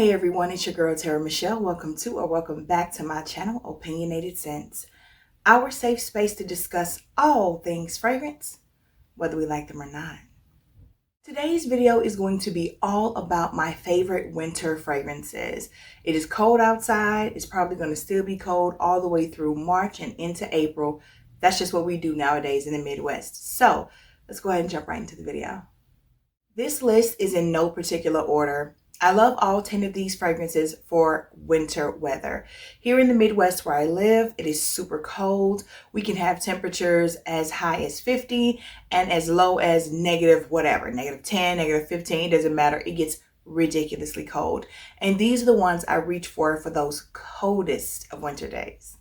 Hey everyone, it's your girl TeraMichelle. Welcome back to my channel, Opinionated Scents, our safe space to discuss all things fragrance, whether we like them or not. Today's video is going to be all about my favorite winter fragrances. It is cold outside. It's probably going to still be cold all the way through March and into April. That's just what we do nowadays in the Midwest. So let's go ahead and jump right into the video. This list is in no particular order. I love all 10 of these fragrances for winter weather. Here in the Midwest where I live, it is super cold. We can have temperatures as high as 50 and as low as negative whatever, negative 10, negative 15, it doesn't matter. It gets ridiculously cold. And these are the ones I reach for those coldest of winter days.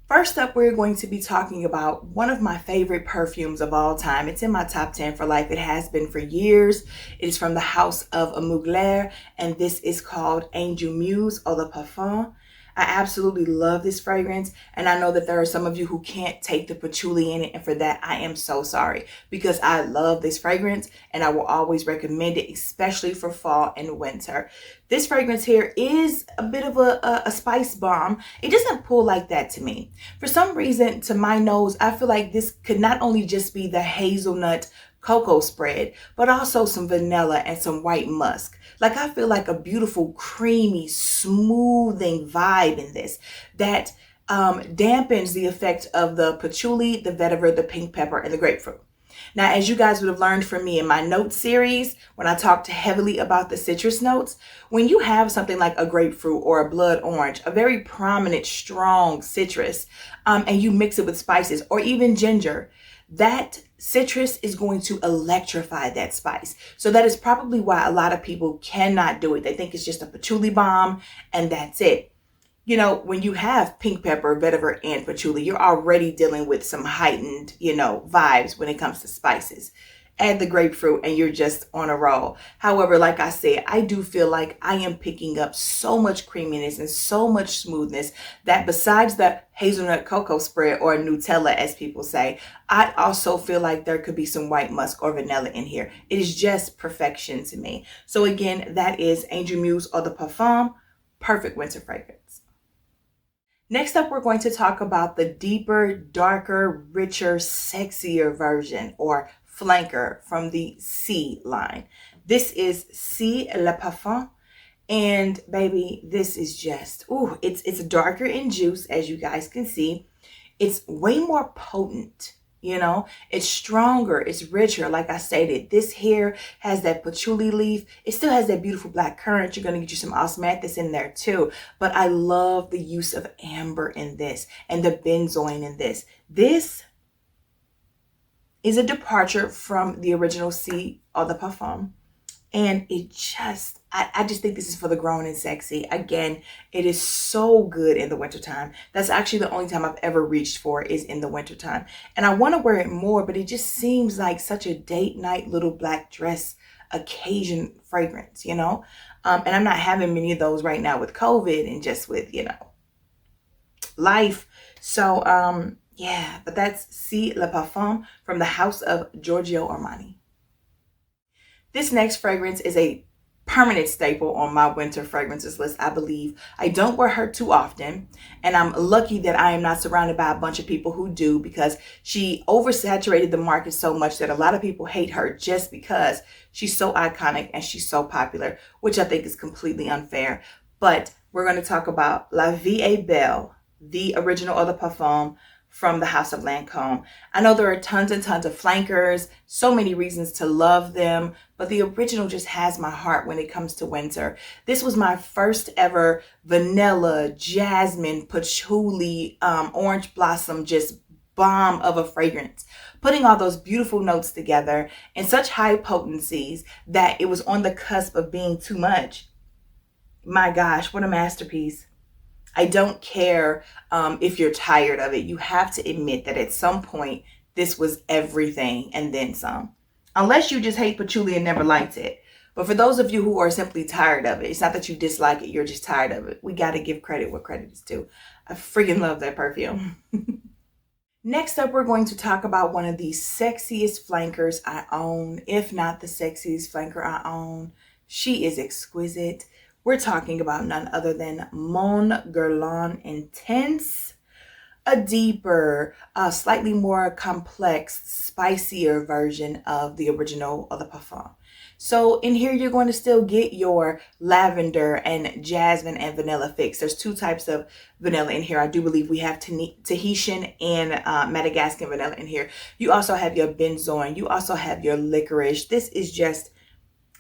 First up, we're going to be talking about one of my favorite perfumes of all time. It's in my top 10 for life. It has been for years. It is from the house of Mugler, and this is called Angel Muse or the Parfum. I absolutely love this fragrance, and I know that there are some of you who can't take the patchouli in it, and for that, I am so sorry because I love this fragrance, and I will always recommend it, especially for fall and winter. This fragrance here is a bit of a spice bomb. It doesn't pull like that to me. For some reason, to my nose, I feel like this could not only just be the hazelnut cocoa spread, but also some vanilla and some white musk. Like I feel like a beautiful, creamy, smoothing vibe in this that dampens the effect of the patchouli, the vetiver, the pink pepper, and the grapefruit. Now, as you guys would have learned from me in my notes series, when I talked heavily about the citrus notes, when you have something like a grapefruit or a blood orange, a very prominent, strong citrus, and you mix it with spices or even ginger, that citrus is going to electrify that spice. So that is probably why a lot of people cannot do it. They think it's just a patchouli bomb and that's it. You know, when you have pink pepper, vetiver, and patchouli, you're already dealing with some heightened, vibes when it comes to spices. Add the grapefruit and you're just on a roll. However, like I said, I do feel like I am picking up so much creaminess and so much smoothness that besides the hazelnut cocoa spread, or Nutella as people say, I also feel like there could be some white musk or vanilla in here. It is just perfection to me. So again, that is Angel Muse or the Parfum, perfect winter fragrance. Next up, we're going to talk about the deeper, darker, richer, sexier version or flanker from the C line. This is C Le Parfum, and baby, this is just, it's darker in juice, as you guys can see. It's way more potent. It's stronger, it's richer. Like I stated, this here has that patchouli leaf. It still has that beautiful black currant. You're going to get you some osmanthus in there too. But I love the use of amber in this and the benzoin in this. This is a departure from the original C or the Parfum. And it just, I just think this is for the grown and sexy. Again, it is so good in the wintertime. That's actually the only time I've ever reached for is in the wintertime. And I want to wear it more, but it just seems like such a date night little black dress occasion fragrance, And I'm not having many of those right now with COVID and just with, life. So, yeah, but that's C Le Parfum from the house of Giorgio Armani. This next fragrance is a permanent staple on my winter fragrances list, I believe. I don't wear her too often, and I'm lucky that I am not surrounded by a bunch of people who do, because she oversaturated the market so much that a lot of people hate her just because she's so iconic and she's so popular, which I think is completely unfair. But we're going to talk about La Vie Belle, the original of the Parfum, from the house of Lancome. I know there are tons and tons of flankers, so many reasons to love them, but the original just has my heart when it comes to winter. This was my first ever vanilla, jasmine, patchouli, orange blossom, just bomb of a fragrance. Putting all those beautiful notes together in such high potencies that it was on the cusp of being too much. My gosh, what a masterpiece. I don't care if you're tired of it. You have to admit that at some point, this was everything and then some. Unless you just hate patchouli and never liked it. But for those of you who are simply tired of it, it's not that you dislike it, you're just tired of it. We got to give credit where credit is due. I freaking love that perfume. Next up, we're going to talk about one of the sexiest flankers I own, if not the sexiest flanker I own. She is exquisite. We're talking about none other than Mon Guerlain Intense, a deeper, slightly more complex, spicier version of the original of the Parfum. So in here, you're going to still get your lavender and jasmine and vanilla fix. There's two types of vanilla in here. I do believe we have Tahitian and Madagascan vanilla in here. You also have your benzoin. You also have your licorice. This is just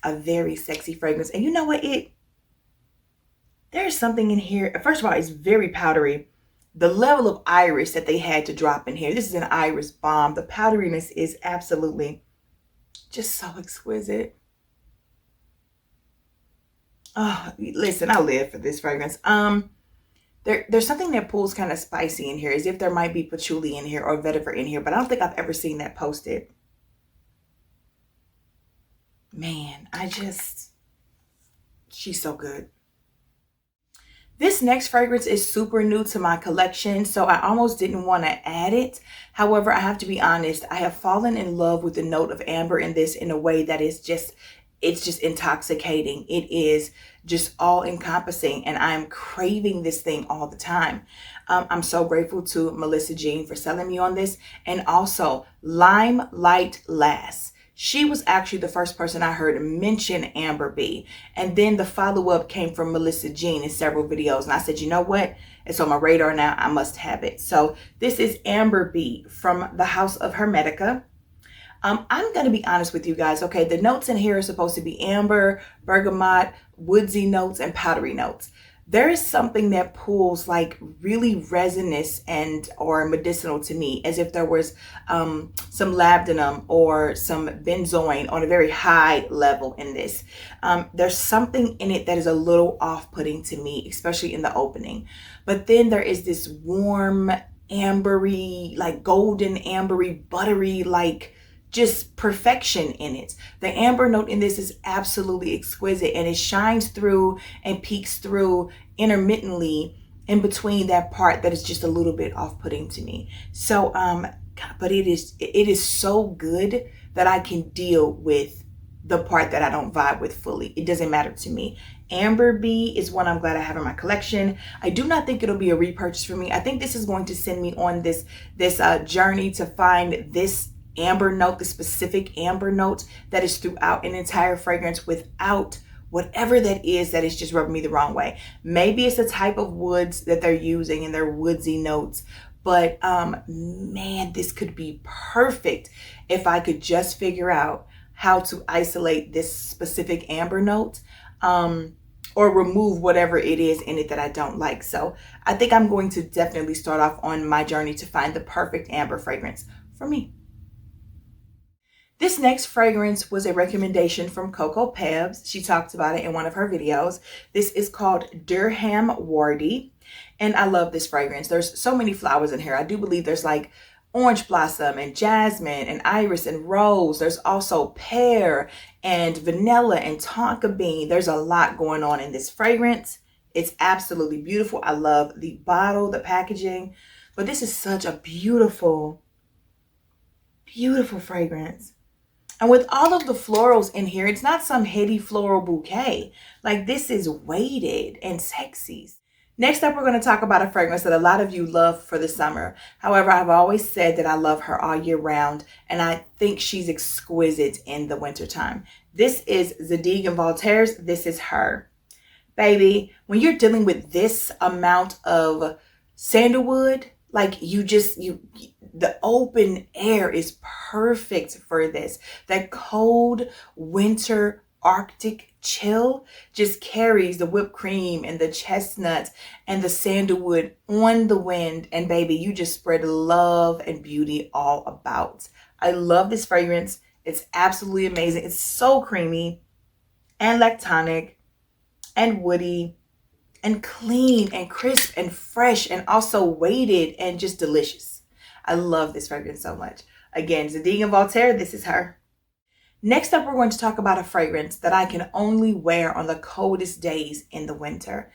a very sexy fragrance. And you know what? There's something in here. First of all, it's very powdery. The level of iris that they had to drop in here. This is an iris bomb. The powderiness is absolutely just so exquisite. Oh, listen, I live for this fragrance. There's something that pulls kind of spicy in here, as if there might be patchouli in here or vetiver in here, but I don't think I've ever seen that posted. Man, she's so good. This next fragrance is super new to my collection, so I almost didn't want to add it. However, I have to be honest, I have fallen in love with the note of amber in this in a way that is it's just intoxicating. It is just all encompassing, and I'm craving this thing all the time. I'm so grateful to Melissa Jean for selling me on this, and also Lime Light Lass. She was actually the first person I heard mention Amber Bee. And then the follow-up came from Melissa Jean in several videos. And I said, you know what? It's on my radar now. I must have it. So this is Amber Bee from the House of Hermetica. I'm going to be honest with you guys. Okay, the notes in here are supposed to be amber, bergamot, woodsy notes, and powdery notes. There is something that pulls like really resinous and or medicinal to me, as if there was some labdanum or some benzoin on a very high level in this. There's something in it that is a little off-putting to me, especially in the opening. But then there is this warm, ambery, like golden, ambery, buttery, like just perfection in it. The amber note in this is absolutely exquisite, and it shines through and peeks through intermittently in between that part that is just a little bit off-putting to me. So but it is so good that I can deal with the part that I don't vibe with fully. It doesn't matter to me. Amber Bee is one I'm glad I have in my collection. I do not think it'll be a repurchase for me. I think this is going to send me on this journey to find this amber note, the specific amber note that is throughout an entire fragrance without whatever that is just rubbing me the wrong way. Maybe it's the type of woods that they're using in their woodsy notes, but man, this could be perfect if I could just figure out how to isolate this specific amber note or remove whatever it is in it that I don't like. So I think I'm going to definitely start off on my journey to find the perfect amber fragrance for me. This next fragrance was a recommendation from Coco Pebs. She talked about it in one of her videos. This is called Oud Wardy, and I love this fragrance. There's so many flowers in here. I do believe there's like orange blossom and jasmine and iris and rose. There's also pear and vanilla and tonka bean. There's a lot going on in this fragrance. It's absolutely beautiful. I love the bottle, the packaging, but this is such a beautiful, beautiful fragrance. And with all of the florals in here, it's not some heady floral bouquet. Like, this is weighted and sexy. Next up, we're going to talk about a fragrance that a lot of you love for the summer. However, I've always said that I love her all year round, and I think she's exquisite in the wintertime. This is Zadig & Voltaire's This Is Her. Baby, when you're dealing with this amount of sandalwood, like the open air is perfect for this. That cold winter Arctic chill just carries the whipped cream and the chestnuts and the sandalwood on the wind. And baby, you just spread love and beauty all about. I love this fragrance. It's absolutely amazing. It's so creamy and lactonic and woody and clean and crisp and fresh and also weighted and just delicious. I love this fragrance so much. Again, Zadig & Voltaire, This Is Her. Next up, we're going to talk about a fragrance that I can only wear on the coldest days in the winter.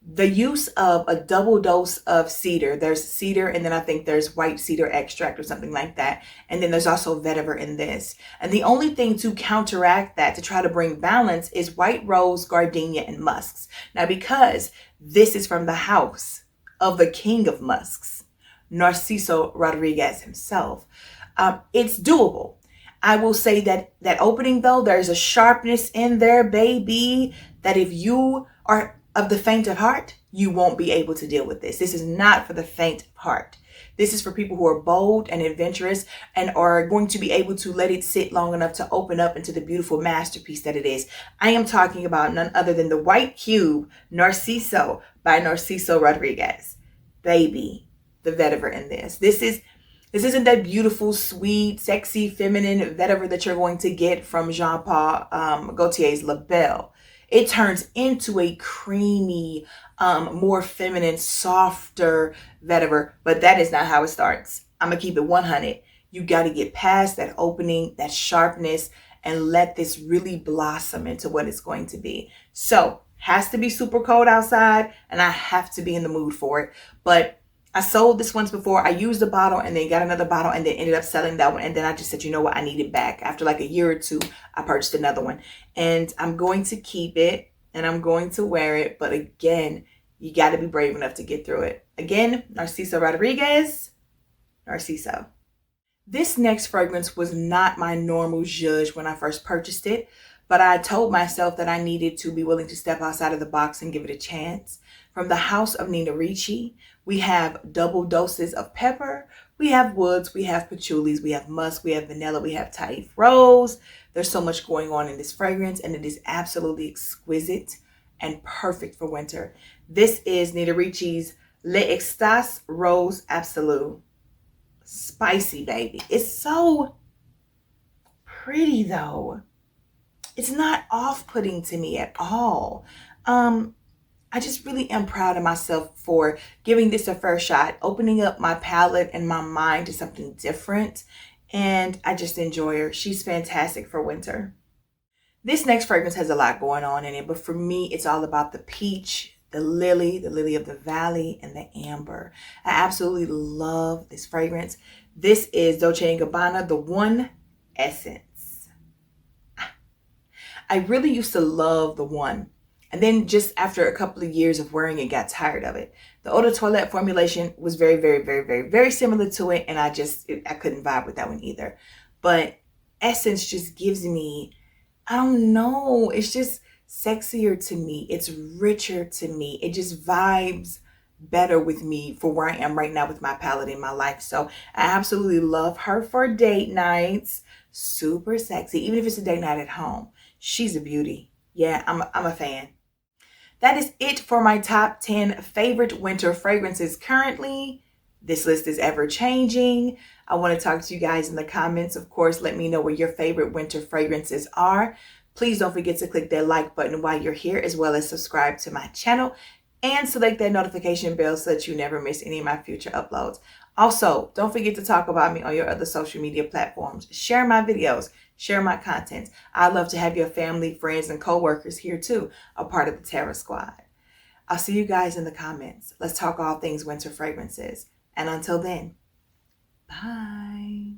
the use of a double dose of cedar. There's cedar, and then I think there's white cedar extract or something like that. And then there's also vetiver in this. And the only thing to counteract that, to try to bring balance, is white rose, gardenia, and musks. Now, because this is from the house of the king of musks, Narciso Rodriguez himself, it's doable. I will say that opening, though, there's a sharpness in there, baby, that if you are of the faint of heart, you won't be able to deal with this. This is not for the faint of heart. This is for people who are bold and adventurous and are going to be able to let it sit long enough to open up into the beautiful masterpiece that it is. I am talking about none other than the White Cube Narciso by Narciso Rodriguez. Baby, the vetiver in this. This isn't that beautiful, sweet, sexy, feminine vetiver that you're going to get from Jean Paul Gaultier's La Belle. It turns into a creamy, more feminine, softer vetiver, but that is not how it starts. I'm going to keep it 100. You got to get past that opening, that sharpness, and let this really blossom into what it's going to be. So, has to be super cold outside, and I have to be in the mood for it. But I sold this once before. I used the bottle and then got another bottle and then ended up selling that one. And then I just said, you know what? I need it back. After like a year or two, I purchased another one. And I'm going to keep it and I'm going to wear it. But again, you got to be brave enough to get through it. Again, Narciso Rodriguez, Narciso. This next fragrance was not my normal zhuzh when I first purchased it. But I told myself that I needed to be willing to step outside of the box and give it a chance. From the house of Nina Ricci, we have double doses of pepper, we have woods, we have patchouli, we have musk, we have vanilla, we have Taif rose. There's so much going on in this fragrance, and it is absolutely exquisite and perfect for winter. This is Nina Ricci's L'Extase Rose Absolue. Spicy, baby. It's so pretty, though. It's not off-putting to me at all. I just really am proud of myself for giving this a first shot, opening up my palette and my mind to something different. And I just enjoy her. She's fantastic for winter. This next fragrance has a lot going on in it, but for me, it's all about the peach, the lily of the valley, and the amber. I absolutely love this fragrance. This is Dolce Gabbana, the One Essence. I really used to love the One. And then just after a couple of years of wearing it, got tired of it. The Eau de Toilette formulation was very similar to it. And I couldn't vibe with that one either. But Essence just gives me, I don't know, it's just sexier to me. It's richer to me. It just vibes better with me for where I am right now with my palette in my life. So I absolutely love her for date nights. Super sexy. Even if it's a date night at home. She's a beauty. Yeah, I'm a fan. That is it for my top 10 favorite winter fragrances currently. This list is ever changing. I want to talk to you guys in the comments. Of course, let me know what your favorite winter fragrances are. Please don't forget to click that like button while you're here, as well as subscribe to my channel and select that notification bell so that you never miss any of my future uploads. Also, don't forget to talk about me on your other social media platforms. Share my videos. Share my content. I'd love to have your family, friends, and coworkers here too, a part of the Terra Squad. I'll see you guys in the comments. Let's talk all things winter fragrances. And until then, bye.